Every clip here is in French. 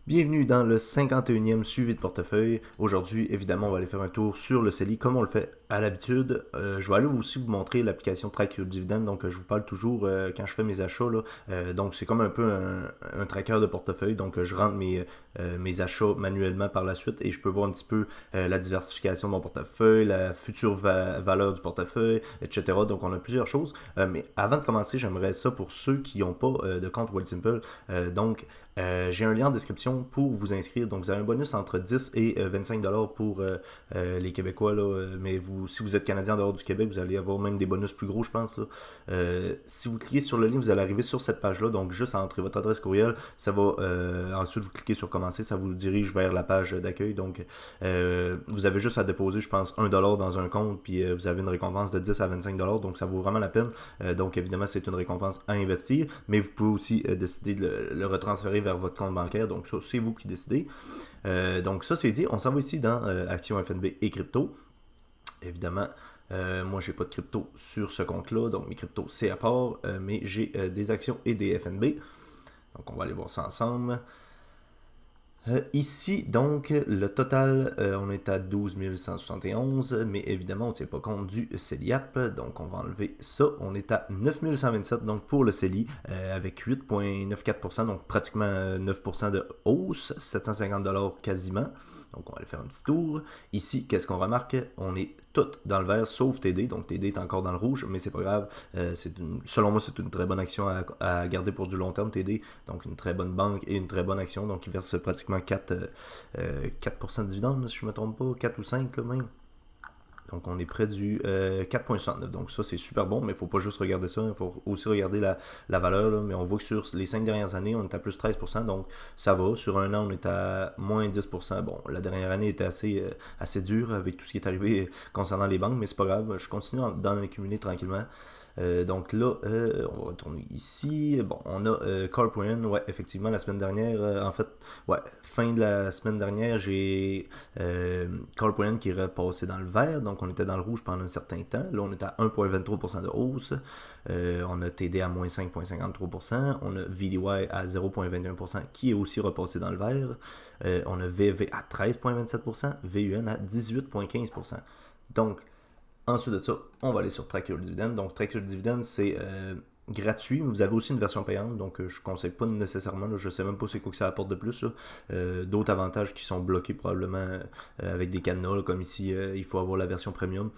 Bienvenue dans le 51e suivi de portefeuille. Aujourd'hui, évidemment, on va aller faire un tour sur le CELI comme on le fait à l'habitude. Je vais aller aussi vous montrer l'application Track Your Dividend. Donc, je vous parle toujours quand je fais mes achats. Là. Donc, c'est comme un peu un tracker de portefeuille. Donc, je rentre mes achats manuellement par la suite et je peux voir un petit peu la diversification de mon portefeuille, la future valeur du portefeuille, etc. Donc, on a plusieurs choses. Mais avant de commencer, j'aimerais ça pour ceux qui n'ont pas de compte Wealthsimple. J'ai un lien en description pour vous inscrire. Donc, vous avez un bonus entre 10 et 25$ pour les Québécois. Là. Mais si vous êtes Canadien en dehors du Québec, vous allez avoir même des bonus plus gros, je pense. Là. Si vous cliquez sur le lien, vous allez arriver sur cette page-là. Donc, juste à entrer votre adresse courriel, ça va ensuite vous cliquez sur commencer. Ça vous dirige vers la page d'accueil. Donc, vous avez juste à déposer, je pense, 1$ dans un compte. Puis, vous avez une récompense de 10 à 25$. Donc, ça vaut vraiment la peine. Donc, évidemment, c'est une récompense à investir. Mais vous pouvez aussi décider de le retransférer vers votre compte bancaire. Donc, ça, c'est vous qui décidez. Donc, ça, c'est dit. On s'en va ici dans Actions FNB et crypto. Évidemment, moi, j'ai pas de crypto sur ce compte-là. Donc, mes cryptos, c'est à part. Mais j'ai des actions et des FNB. Donc, on va aller voir ça ensemble. Ici, donc, le total, on est à 12 171, mais évidemment, on ne tient pas compte du CELIAP, donc on va enlever ça. On est à 9 127, donc pour le CELI, avec 8,94%, donc pratiquement 9% de hausse, 750$ quasiment. Donc, on va aller faire un petit tour. Ici, qu'est-ce qu'on remarque? On est tout dans le vert, sauf TD. Donc, TD est encore dans le rouge, mais c'est pas grave. Selon moi, c'est une très bonne action à garder pour du long terme, TD. Donc, une très bonne banque et une très bonne action. Donc, il verse pratiquement 4% de dividendes, si je ne me trompe pas, 4 ou 5 là, même. Donc, on est près du 4,69. Donc, ça, c'est super bon, mais il ne faut pas juste regarder ça. Il faut aussi regarder la valeur. Là. Mais on voit que sur les 5 dernières années, on est à plus 13%. Donc, ça va. Sur un an, on est à moins 10%. Bon, la dernière année était assez dure avec tout ce qui est arrivé concernant les banques, mais c'est pas grave. Je continue d'en accumuler tranquillement. Donc là, on va retourner ici. Bon, on a Corporation. Ouais, effectivement, la semaine dernière, en fait, ouais, fin de la semaine dernière, j'ai Corporation qui est repassé dans le vert. Donc, on était dans le rouge pendant un certain temps. Là, on est à 1,23% de hausse. On a TD à moins 5,53%. On a VDY à 0,21% qui est aussi repassé dans le vert. On a VV à 13,27%. VUN à 18,15%. Donc, ensuite de ça, on va aller sur Track Your Dividend. Donc, Track Your Dividend, c'est gratuit, mais vous avez aussi une version payante. Donc, je ne conseille pas nécessairement. Là, je ne sais même pas c'est quoi que ça apporte de plus. D'autres avantages qui sont bloqués probablement avec des cadenas. Là, comme ici, il faut avoir la version premium.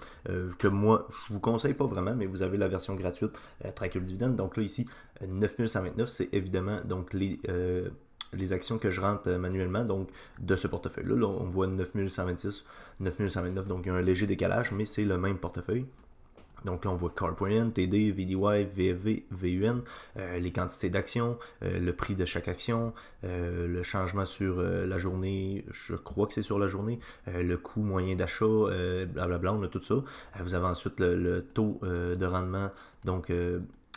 Que moi, je vous conseille pas vraiment, mais vous avez la version gratuite Track Your Dividend. Donc là, ici, 9129, c'est évidemment donc les actions que je rentre manuellement, donc de ce portefeuille-là. Là, on voit 9126, 9129, donc il y a un léger décalage, mais c'est le même portefeuille. Donc là, on voit Corporation, TD, VDY, VFV, VUN, les quantités d'actions, le prix de chaque action, le changement sur la journée, je crois que c'est sur la journée, le coût moyen d'achat, blablabla, on a tout ça. Vous avez ensuite le taux de rendement, donc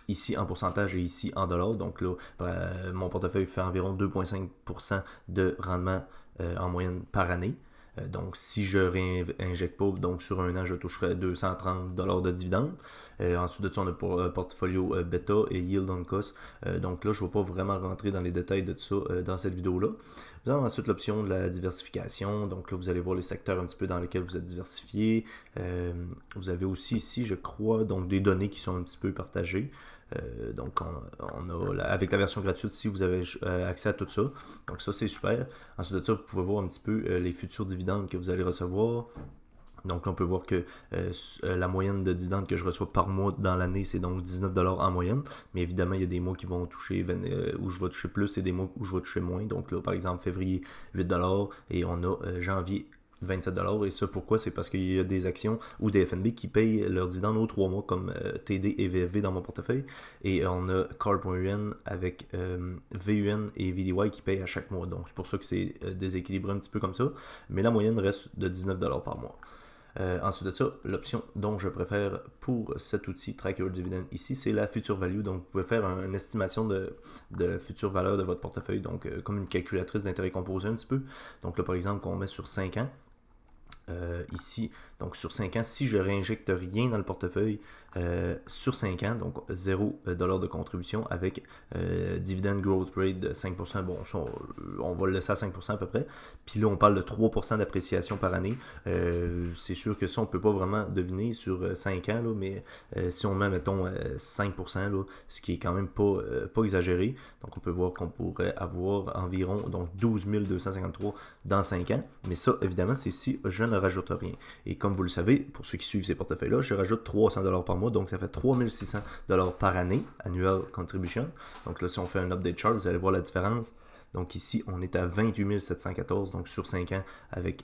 ici en pourcentage et ici en dollars. Donc là, mon portefeuille fait environ 2,5% de rendement en moyenne par année. Donc, si je réinjecte pas, donc sur un an, je toucherai 230$ de dividendes. Ensuite de ça, on a pour portfolio bêta et yield on cost. Donc là, je ne vais pas vraiment rentrer dans les détails de tout ça dans cette vidéo-là. Vous avez ensuite l'option de la diversification. Donc là, vous allez voir les secteurs un petit peu dans lesquels vous êtes diversifié. Vous avez aussi ici, je crois, donc des données qui sont un petit peu partagées. Donc, avec la version gratuite, si vous avez accès à tout ça. Donc, ça, c'est super. Ensuite de ça, vous pouvez voir un petit peu les futurs dividendes que vous allez recevoir. Donc là, on peut voir que la moyenne de dividendes que je reçois par mois dans l'année, c'est donc 19$ en moyenne. Mais évidemment, il y a des mois qui vont toucher, où je vais toucher plus et des mois où je vais toucher moins. Donc là, par exemple, février, 8$ et on a janvier, 27$. Et ça, pourquoi? C'est parce qu'il y a des actions ou des FNB qui payent leurs dividendes aux 3 mois, comme TD et VFV dans mon portefeuille. Et on a Corporation avec VUN et VDY qui payent à chaque mois. Donc, c'est pour ça que c'est déséquilibré un petit peu comme ça. Mais la moyenne reste de 19$ par mois. Ensuite de ça, l'option dont je préfère pour cet outil Track Your Dividend ici, c'est la future value. Donc, vous pouvez faire une estimation de future valeur de votre portefeuille, donc comme une calculatrice d'intérêt composé un petit peu. Donc là, par exemple, qu'on met sur 5 ans, ici, donc sur 5 ans, si je réinjecte rien dans le portefeuille, sur 5 ans, donc 0$ de contribution avec dividend growth rate de 5%. Bon, ça, on va le laisser à 5% à peu près. Puis là, on parle de 3% d'appréciation par année. C'est sûr que ça, on ne peut pas vraiment deviner sur 5 ans, là, mais si on met, mettons, 5%, là, ce qui est quand même pas exagéré, donc on peut voir qu'on pourrait avoir environ donc 12 253 dans 5 ans. Mais ça, évidemment, c'est si je ne rajoute rien. Et comme vous le savez, pour ceux qui suivent ces portefeuilles-là, je rajoute 300$ par mois, donc ça fait 3600$ par année, annual contribution. Donc là, si on fait un update chart, vous allez voir la différence. Donc ici, on est à 28 714, donc sur 5 ans, avec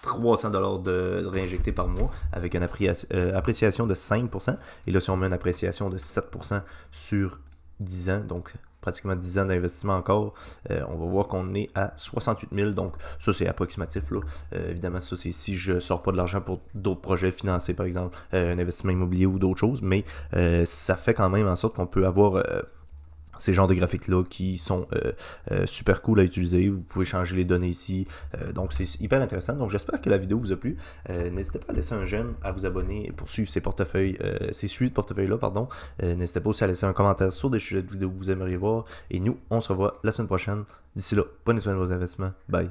300$ de réinjecté par mois, avec une appréciation de 5%. Et là, si on met une appréciation de 7% sur 10 ans, donc pratiquement 10 ans d'investissement encore, on va voir qu'on est à 68 000. Donc, ça, c'est approximatif, là. Évidemment, ça, c'est si je ne sors pas de l'argent pour d'autres projets financés, par exemple, un investissement immobilier ou d'autres choses. Mais ça fait quand même en sorte qu'on peut avoir ces genres de graphiques-là qui sont super cool à utiliser. Vous pouvez changer les données ici. Donc, c'est hyper intéressant. Donc, j'espère que la vidéo vous a plu. N'hésitez pas à laisser un j'aime, à vous abonner pour suivre ces portefeuilles, ces suites de portefeuilles-là, pardon. N'hésitez pas aussi à laisser un commentaire sur des sujets de vidéos que vous aimeriez voir. Et nous, on se revoit la semaine prochaine. D'ici là, prenez soin de vos investissements. Bye.